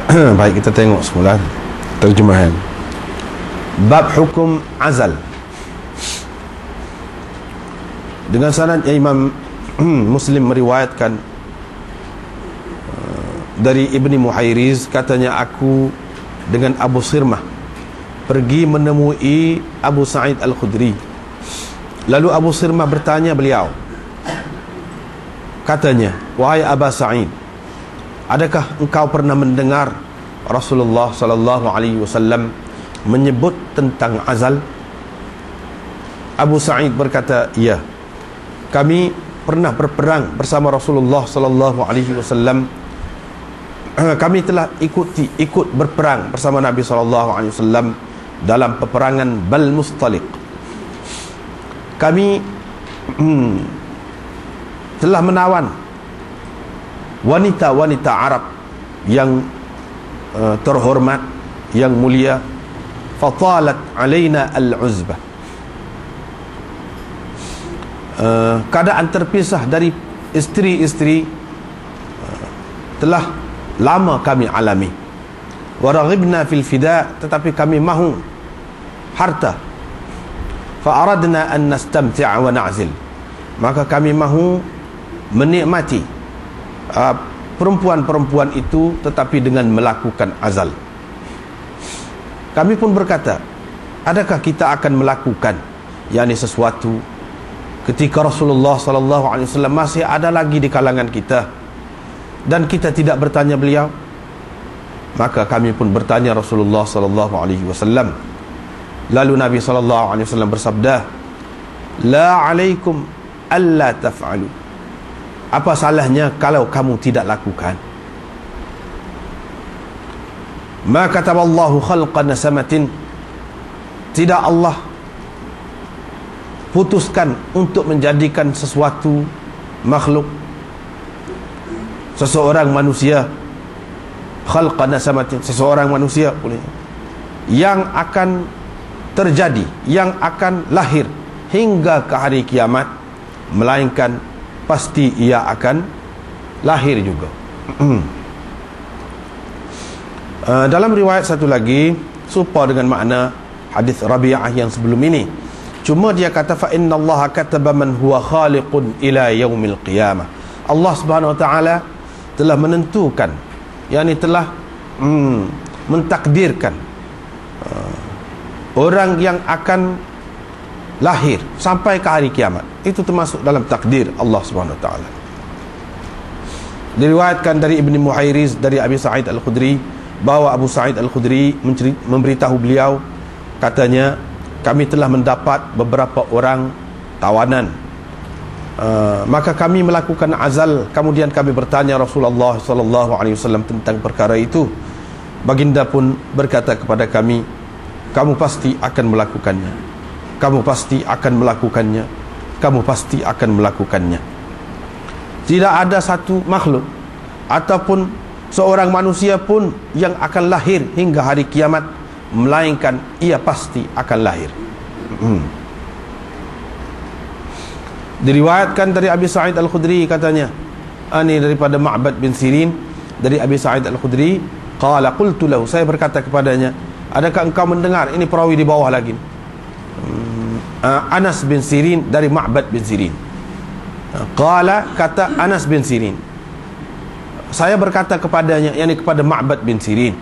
Baik, kita tengok semula terjemahan. Bab hukum azal. Dengan sanad yang Imam Muslim meriwayatkan dari Ibni Muhayriz, katanya aku dengan Abu Sirmah pergi menemui Abu Sa'id Al-Khudri. Lalu Abu Sirmah bertanya beliau, katanya, wahai Aba Sa'id, adakah engkau pernah mendengar Rasulullah sallallahu alaihi wasallam menyebut tentang azal? Abu Sa'id berkata, ya, kami pernah berperang bersama Rasulullah sallallahu alaihi wasallam. Kami telah ikut berperang bersama Nabi sallallahu alaihi wasallam dalam peperangan Bal Mustaliq. Kami telah menawan wanita-wanita Arab yang terhormat, yang mulia. Fatalat alaina al-uzbah. Keadaan terpisah dari isteri-isteri telah lama kami alami. Waraghibna fil fida, tetapi kami mahu harta. Fa aradna an nastamti'a wa na'zil, maka kami mahu menikmati perempuan-perempuan itu, tetapi dengan melakukan azal. Kami pun berkata, adakah kita akan melakukan yakni sesuatu ketika Rasulullah sallallahu alaihi wasallam masih ada lagi di kalangan kita dan kita tidak bertanya beliau? Maka kami pun bertanya Rasulullah sallallahu alaihi wasallam. Lalu Nabi sallallahu alaihi wasallam bersabda, la alaikum alla taf'alu. Apa salahnya kalau kamu tidak lakukan? Ma kataballahu khalqa nasamatin. Tidak Allah putuskan untuk menjadikan sesuatu makhluk, seseorang manusia, khalqa nasamatin, seseorang manusia yang akan terjadi, yang akan lahir hingga ke hari kiamat, melainkan pasti ia akan lahir juga. Dalam riwayat satu lagi serupa dengan makna hadis Rabi'ah yang sebelum ini, cuma dia kata fa innallaha kataba man huwa khaliqun ila yaumil qiyamah. Allah Subhanahu wa taala telah menentukan, yakni telah mentakdirkan orang yang akan lahir sampai ke hari kiamat. Itu termasuk dalam takdir Allah Subhanahu wa taala. Diriwayatkan dari Ibni Muhayriz dari Abi Sa'id Al-Khudri bahawa Abu Sa'id Al-Khudri memberitahu beliau, katanya, kami telah mendapat beberapa orang tawanan. Maka kami melakukan azal. Kemudian kami bertanya Rasulullah sallallahu alaihi wasallam tentang perkara itu. Baginda pun berkata kepada kami, kamu pasti akan melakukannya, kamu pasti akan melakukannya, kamu pasti akan melakukannya. Tidak ada satu makhluk ataupun seorang manusia pun yang akan lahir hingga hari kiamat, melainkan ia pasti akan lahir. Diriwayatkan dari Abi Sa'id Al-Khudri, katanya, ini daripada Ma'bad bin Sirin dari Abi Sa'id Al-Khudri, qala qultu lahu, saya berkata kepadanya, adakah engkau mendengar, ini perawi di bawah lagi, Anas bin Sirin dari Ma'bad bin Sirin. Qala, kata Anas bin Sirin, saya berkata kepadanya, yakni kepada Ma'bad bin Sirin,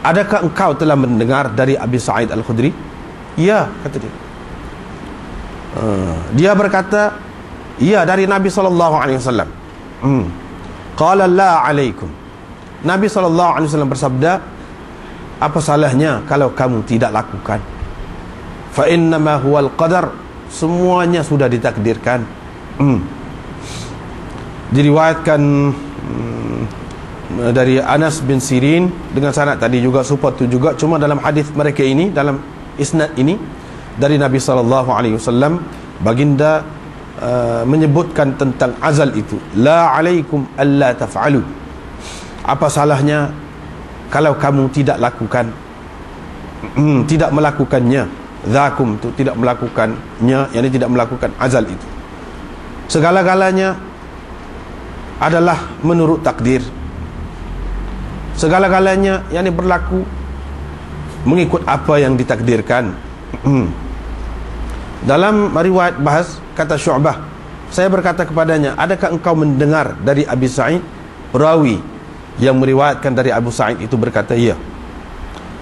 adakah engkau telah mendengar dari Abi Sa'id Al-Khudri? Ya, kata dia. Dia berkata, ya, dari Nabi SAW. Qala la alaikum. Nabi SAW bersabda, apa salahnya kalau kamu tidak lakukan? Fa innama huwal qadar, semuanya sudah ditakdirkan. Diriwayatkan dari Anas bin Sirin dengan sanad tadi juga serupa itu juga, cuma dalam hadis mereka ini, dalam isnad ini dari Nabi sallallahu alaihi wasallam, baginda menyebutkan tentang azal itu, la alaikum alla taf'alu. Apa salahnya kalau kamu tidak lakukan, tidak melakukannya, zakum itu tidak melakukannya, yakni tidak melakukan azal itu. Segala-galanya adalah menurut takdir. segala-galanya yang berlaku mengikut apa yang ditakdirkan. Dalam riwayat bahas, kata Syu'bah, saya berkata kepadanya, adakah engkau mendengar dari Abi Sa'id? Perawi yang meriwayatkan dari Abu Sa'id itu berkata, ya.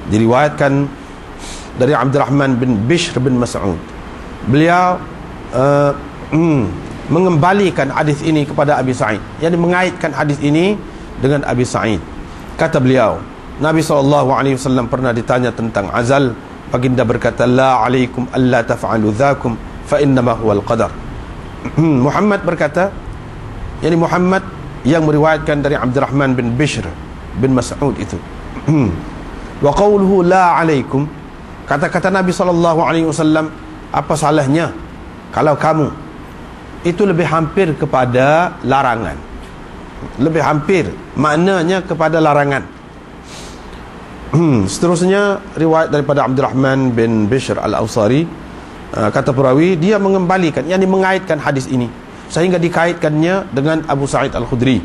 Diriwayatkan dari Abdurrahman bin Bishr bin Mas'ud. Beliau mengembalikan hadis ini kepada Abi Sa'id, yang mengaitkan hadis ini dengan Abi Sa'id. Kata beliau, Nabi SAW pernah ditanya tentang azal. Baginda berkata, la alaikum alla taf'alu dhakum fa innama huwal qadar. Muhammad berkata, yani Muhammad yang meriwayatkan dari Abdurrahman bin Bishr bin Mas'ud itu. Wa qawluhu la alaikum, kata-kata Nabi SAW, apa salahnya kalau kamu, itu lebih hampir kepada larangan, lebih hampir maknanya kepada larangan. Seterusnya riwayat daripada Abdurrahman bin Bishr al-Awsari, kata perawi, dia mengembalikan, yakni mengaitkan hadis ini sehingga dikaitkannya dengan Abu Sa'id al-Khudri.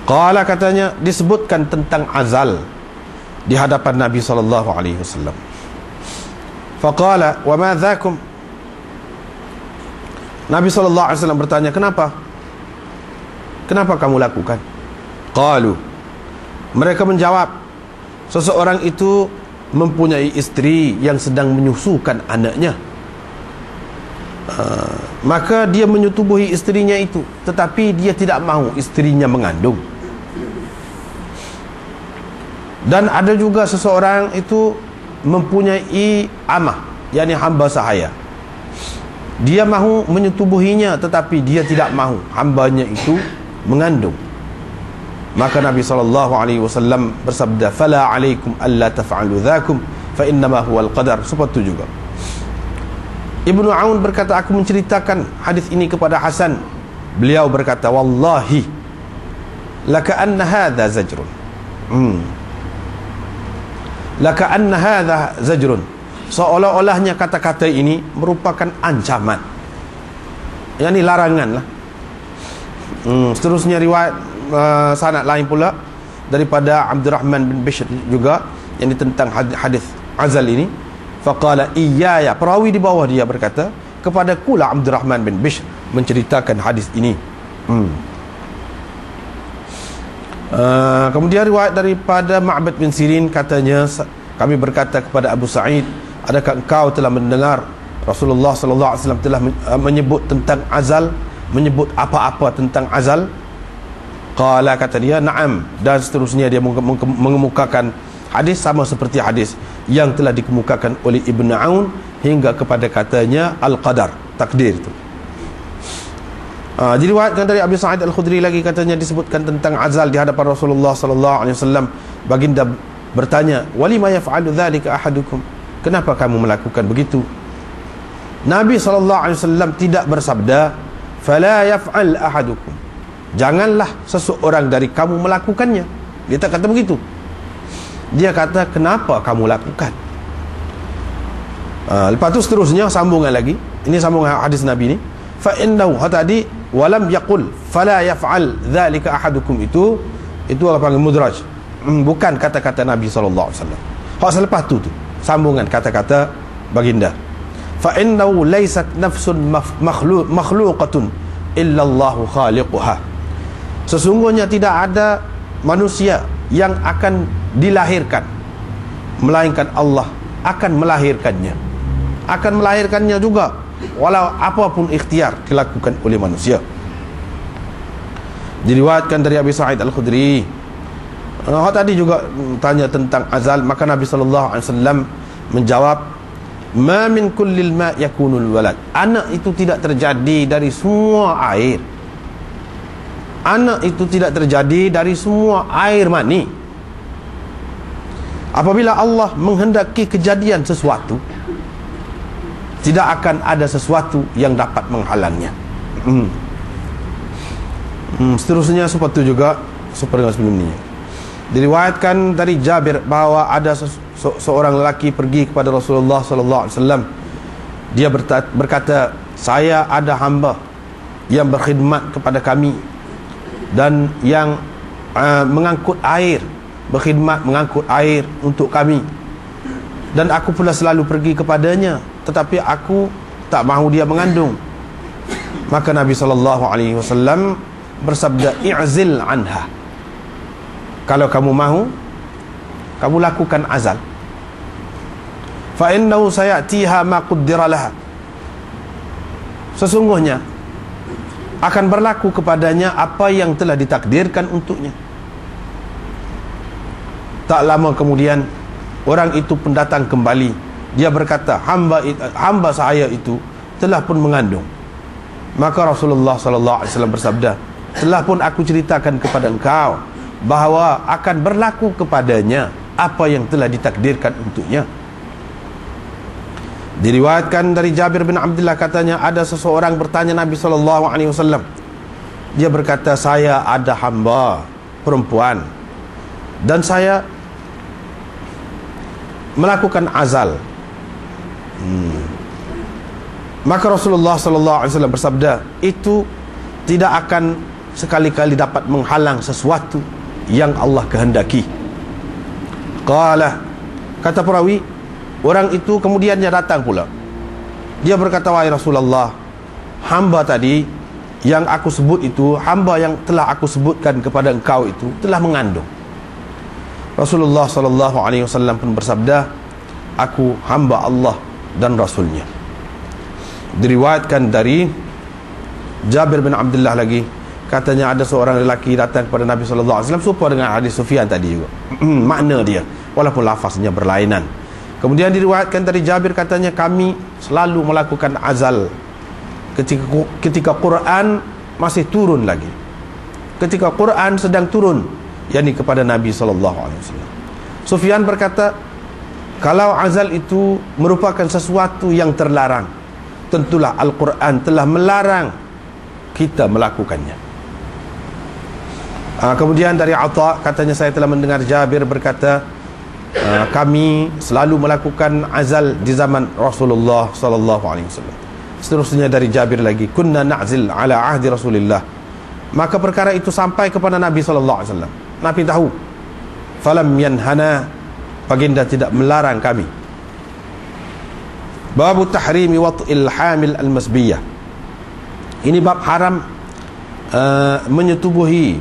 Qala, katanya, disebutkan tentang azal di hadapan Nabi SAW. Faqala, wa ma dhakum? Nabi SAW bertanya, kenapa kamu lakukan? Qalu, mereka menjawab, seseorang itu mempunyai istri yang sedang menyusukan anaknya, maka dia menyetubuhi istrinya itu, tetapi dia tidak mahu istrinya mengandung. Dan ada juga seseorang itu mempunyai amah, yakni hamba sahaya. Dia mahu menyetubuhinya, tetapi dia tidak mahu hambanya itu mengandung. Maka Nabi SAW bersabda, fala alaikum alla taf'alu dhakum fa innama huwal qadar. Seperti itu juga Ibnu Aun berkata, aku menceritakan hadis ini kepada Hasan. Beliau berkata, wallahi laka anna hadha zajrun, laka anna hadha zajrun, seolah-olahnya kata-kata ini merupakan ancaman, yakni larangan lah. Seterusnya riwayat sanad lain pula daripada Abdurrahman bin Bishr juga, yang tentang hadis azal ini. Faqala iyaya, perawi di bawah dia berkata, kepada kula Abdurrahman bin Bishr menceritakan hadis ini. Kemudian riwayat daripada Ma'bad bin Sirin, katanya, kami berkata kepada Abu Sa'id, adakah engkau telah mendengar Rasulullah SAW telah menyebut tentang azal, menyebut apa-apa tentang azal? Qala, kata dia, na'am. Dan seterusnya dia mengemukakan hadis sama seperti hadis yang telah dikemukakan oleh Ibn Aun hingga kepada katanya al-qadar, takdir itu. Diriwayatkan dari Abi Sa'id al-Khudri lagi, katanya, disebutkan tentang azal di hadapan Rasulullah SAW. Baginda bertanya, walima yaf'alu dhalika ahadukum, kenapa kamu melakukan begitu? Nabi SAW tidak bersabda, fala yaf'al ahadukum, janganlah seseorang dari kamu melakukannya. Dia tak kata begitu. Dia kata, kenapa kamu lakukan? Lepas tu seterusnya sambungan lagi. Ini sambungan hadis Nabi ni. Fa innahu, tadi walam yaqul fala yaf'al dhalika ahadukum, itu apa panggil mudraj. Bukan kata-kata Nabi SAW. Hak selepas tu sambungan kata-kata baginda. Fa innahu laysat nafsun makhluqatun illa Allahu khaliquha. Sesungguhnya tidak ada manusia yang akan dilahirkan melainkan Allah akan melahirkannya juga, walau apapun ikhtiar dilakukan oleh manusia. Diriwayatkan dari Abi Sa'id al-Khudri, tadi juga tanya tentang azal, maka Nabi SAW menjawab, ma min kullil ma yakunul walad, anak itu tidak terjadi dari semua air. Anak itu tidak terjadi dari semua air mani. Apabila Allah menghendaki kejadian sesuatu, tidak akan ada sesuatu yang dapat menghalangnya. Seterusnya seperti itu juga seperti sebelum ini. Diriwayatkan dari Jabir bahawa ada seorang lelaki pergi kepada Rasulullah SAW. Dia berkata, saya ada hamba yang berkhidmat kepada kami dan yang mengangkut air, berkhidmat mengangkut air untuk kami, dan aku pula selalu pergi kepadanya, tetapi aku tak mahu dia mengandung. Maka Nabi SAW bersabda, i'zil anha, kalau kamu mahu, kamu lakukan azal. Fa innahu sayatiha ma qaddara laha, sesungguhnya akan berlaku kepadanya apa yang telah ditakdirkan untuknya. Tak lama kemudian orang itu pun datang kembali. Dia berkata, hamba saya itu telah pun mengandung. Maka Rasulullah SAW bersabda, telah pun aku ceritakan kepada engkau bahawa akan berlaku kepadanya apa yang telah ditakdirkan untuknya. Diriwayatkan dari Jabir bin Abdullah, katanya ada seseorang bertanya Nabi SAW. Dia berkata, saya ada hamba perempuan dan saya melakukan azal. Maka Rasulullah SAW bersabda, itu tidak akan sekali-kali dapat menghalang sesuatu yang Allah kehendaki. Qala, kata perawi, orang itu kemudian dia datang pula. Dia berkata, wahai Rasulullah, hamba tadi yang aku sebut itu, hamba yang telah aku sebutkan kepada engkau itu telah mengandung. Rasulullah SAW pun bersabda, aku hamba Allah dan Rasulnya. Diriwayatkan dari Jabir bin Abdullah lagi, katanya ada seorang lelaki datang kepada Nabi SAW, serupa dengan hadis Sufyan tadi juga makna dia, walaupun lafaznya berlainan. Kemudian diriwayatkan dari Jabir, katanya kami selalu melakukan azal ketika Quran masih turun lagi, ketika Quran sedang turun, yakni kepada Nabi SAW. Sufyan berkata, kalau azal itu merupakan sesuatu yang terlarang, tentulah Al-Quran telah melarang kita melakukannya. Kemudian dari Atha, katanya saya telah mendengar Jabir berkata, kami selalu melakukan azal di zaman Rasulullah SAW. Seterusnya dari Jabir lagi, kunna na'zil ala ahdi Rasulillah, maka perkara itu sampai kepada Nabi SAW. Nabi tahu, falam yanhana, baginda tidak melarang kami. Babu tahrimi wat'il hamil al-masbiyah, ini bab haram menyetubuhi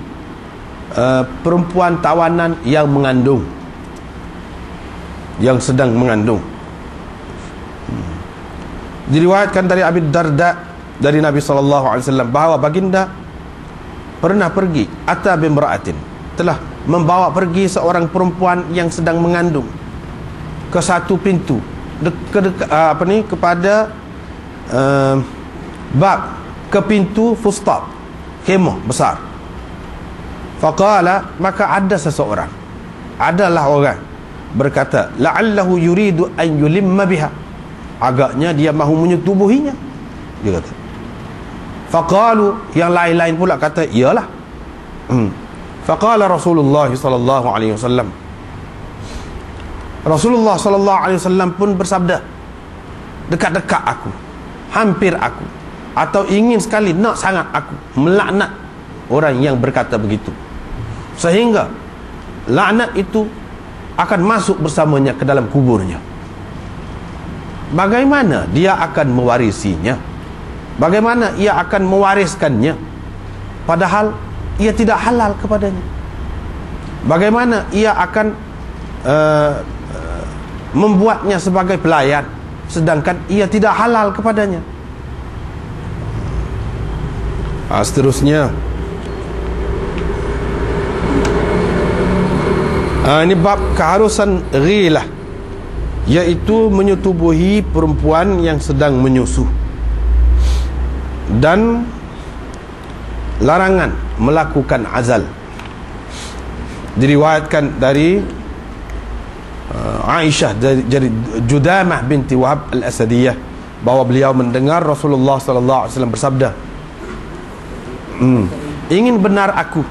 perempuan tawanan yang mengandung, yang sedang mengandung. Diriwayatkan dari Abi Darda dari Nabi SAW bahawa baginda pernah pergi, ata bimra'atin, telah membawa pergi seorang perempuan yang sedang mengandung ke satu pintu kepada bab, ke pintu fustat, kemah besar. Faqala, maka ada seseorang, adalah orang berkata, la'allahu yuridu an yulimma biha, agaknya dia mahu menyetubuhinya, dia kata. Faqalu, yang lain-lain pula kata, iyalah. Faqala Rasulullah sallallahu alaihi wasallam, Rasulullah sallallahu alaihi wasallam pun bersabda, dekat-dekat aku, hampir aku, atau ingin sekali nak sangat aku melaknat orang yang berkata begitu, sehingga laknat itu akan masuk bersamanya ke dalam kuburnya. Bagaimana dia akan mewarisinya? Bagaimana ia akan mewariskannya padahal ia tidak halal kepadanya? Bagaimana ia akan membuatnya sebagai pelayan sedangkan ia tidak halal kepadanya? Seterusnya, ini bab keharusan ghilah, iaitu menyetubuhi perempuan yang sedang menyusu, dan larangan melakukan azal. Diriwayatkan dari Aisyah dari Judamah binti Wahab al-Asadiyah bahawa beliau mendengar Rasulullah SAW bersabda, ingin benar aku